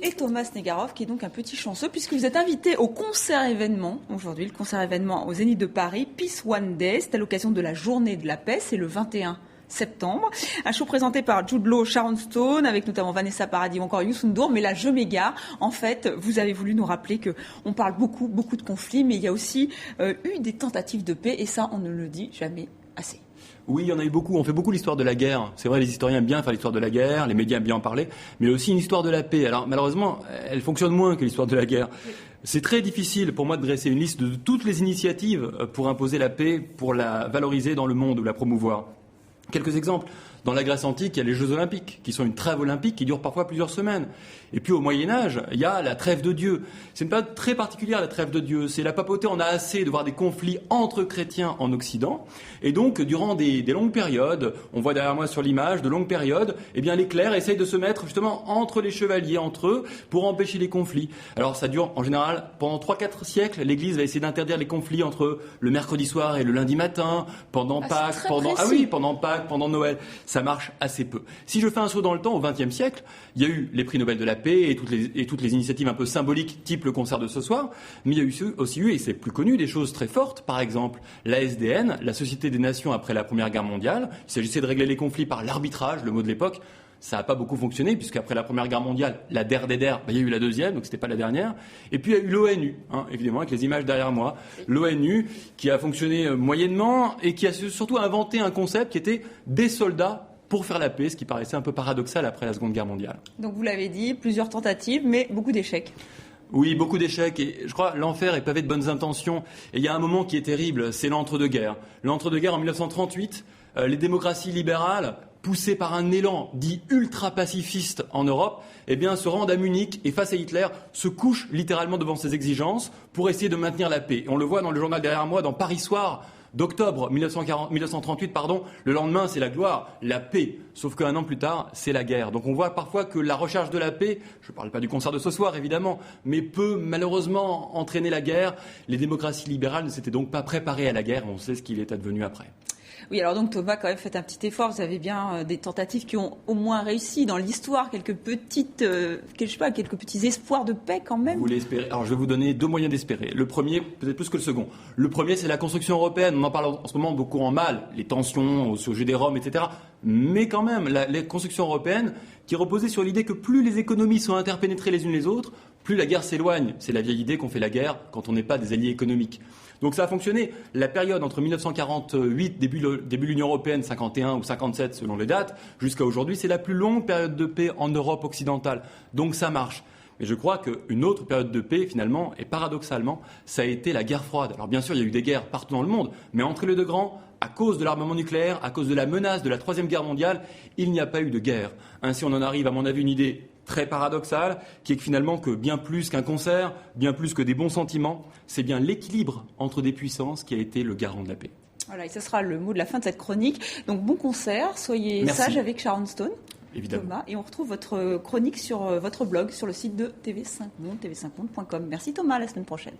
et Thomas Snegarov, qui est donc un petit chanceux, puisque vous êtes invité au concert-événement, aujourd'hui, le concert-événement au Zénith de Paris, Peace One Day, c'est à l'occasion de la Journée de la Paix, c'est le 21 septembre. Un show présenté par Jude Law, Sharon Stone, avec notamment Vanessa Paradis ou encore Youssou N'Dour. Mais là, je m'égare. En fait, vous avez voulu nous rappeler qu'on parle beaucoup de conflits, mais il y a aussi eu des tentatives de paix, et ça, on ne le dit jamais assez. Oui, il y en a eu beaucoup. On fait beaucoup l'histoire de la guerre. C'est vrai, les historiens aiment bien faire l'histoire de la guerre, les médias aiment bien en parler, mais il y a aussi une histoire de la paix. Alors, malheureusement, elle fonctionne moins que l'histoire de la guerre. C'est très difficile pour moi de dresser une liste de toutes les initiatives pour imposer la paix, pour la valoriser dans le monde ou la promouvoir. Quelques exemples. Dans la Grèce antique, il y a les Jeux Olympiques, qui sont une trêve olympique qui dure parfois plusieurs semaines. Et puis au Moyen-Âge, il y a la trêve de Dieu. C'est une période très particulière, la trêve de Dieu. C'est la papauté, on a assez de voir des conflits entre chrétiens en Occident. Et donc, durant des longues périodes, on voit derrière moi sur l'image, de longues périodes, eh bien les clercs essayent de se mettre justement entre les chevaliers, entre eux, pour empêcher les conflits. Alors ça dure en général pendant 3-4 siècles. L'Église va essayer d'interdire les conflits entre le mercredi soir et le lundi matin, pendant Pâques, pendant Noël. Ça marche assez peu. Si je fais un saut dans le temps, au XXe siècle, il y a eu les prix Nobel de la paix et toutes les initiatives un peu symboliques, type le concert de ce soir, mais il y a aussi eu, et c'est plus connu, des choses très fortes. Par exemple, la SDN, la Société des Nations après la Première Guerre mondiale. Il s'agissait de régler les conflits par l'arbitrage, le mot de l'époque. Ça n'a pas beaucoup fonctionné, puisqu'après la Première Guerre mondiale, la der des der, il y a eu la deuxième, donc c'était pas la dernière. Et puis il y a eu l'ONU, évidemment, avec les images derrière moi. L'ONU, qui a fonctionné moyennement, et qui a surtout inventé un concept qui était des soldats pour faire la paix, ce qui paraissait un peu paradoxal après la Seconde Guerre mondiale. Donc vous l'avez dit, plusieurs tentatives, mais beaucoup d'échecs. Oui, beaucoup d'échecs. Et je crois l'enfer est pavé de bonnes intentions. Et il y a un moment qui est terrible, c'est l'entre-deux-guerres. L'entre-deux-guerres en 1938, les démocraties libérales, poussées par un élan dit ultra-pacifiste en Europe, eh bien, se rendent à Munich et face à Hitler, se couchent littéralement devant ses exigences pour essayer de maintenir la paix. Et on le voit dans le journal derrière moi, dans Paris Soir, d'octobre 1938, le lendemain c'est la gloire, la paix, sauf qu'un an plus tard c'est la guerre. Donc on voit parfois que la recherche de la paix, je ne parle pas du concert de ce soir évidemment, mais peut malheureusement entraîner la guerre. Les démocraties libérales ne s'étaient donc pas préparées à la guerre, on sait ce qu'il est advenu après. Oui, alors donc Thomas, quand même, faites un petit effort. Vous avez bien des tentatives qui ont au moins réussi dans l'histoire, quelques petits espoirs de paix quand même. Vous voulez espérer ? Alors je vais vous donner 2 moyens d'espérer. Le premier, peut-être plus que le second. Le premier, c'est la construction européenne. On en parle en ce moment beaucoup en mal, les tensions au sujet des Roms, etc. Mais quand même, la construction européenne qui reposait sur l'idée que plus les économies sont interpénétrées les unes les autres, plus la guerre s'éloigne. C'est la vieille idée qu'on fait la guerre quand on n'est pas des alliés économiques. Donc ça a fonctionné. La période entre 1948, début de l'Union européenne, 51 ou 57 selon les dates, jusqu'à aujourd'hui, c'est la plus longue période de paix en Europe occidentale. Donc ça marche. Mais je crois qu'une autre période de paix, finalement, et paradoxalement, ça a été la guerre froide. Alors bien sûr, il y a eu des guerres partout dans le monde, mais entre les deux grands, à cause de l'armement nucléaire, à cause de la menace de la Troisième Guerre mondiale, il n'y a pas eu de guerre. Ainsi, on en arrive, à mon avis, une idée très paradoxale, qui est que finalement, que bien plus qu'un concert, bien plus que des bons sentiments, c'est bien l'équilibre entre des puissances qui a été le garant de la paix. Voilà, et ce sera le mot de la fin de cette chronique. Donc bon concert, soyez sages avec Sharon Stone. Évidemment. Thomas, et on retrouve votre chronique sur votre blog, sur le site de TV5 Monde, tv5monde.com. Merci Thomas, à la semaine prochaine.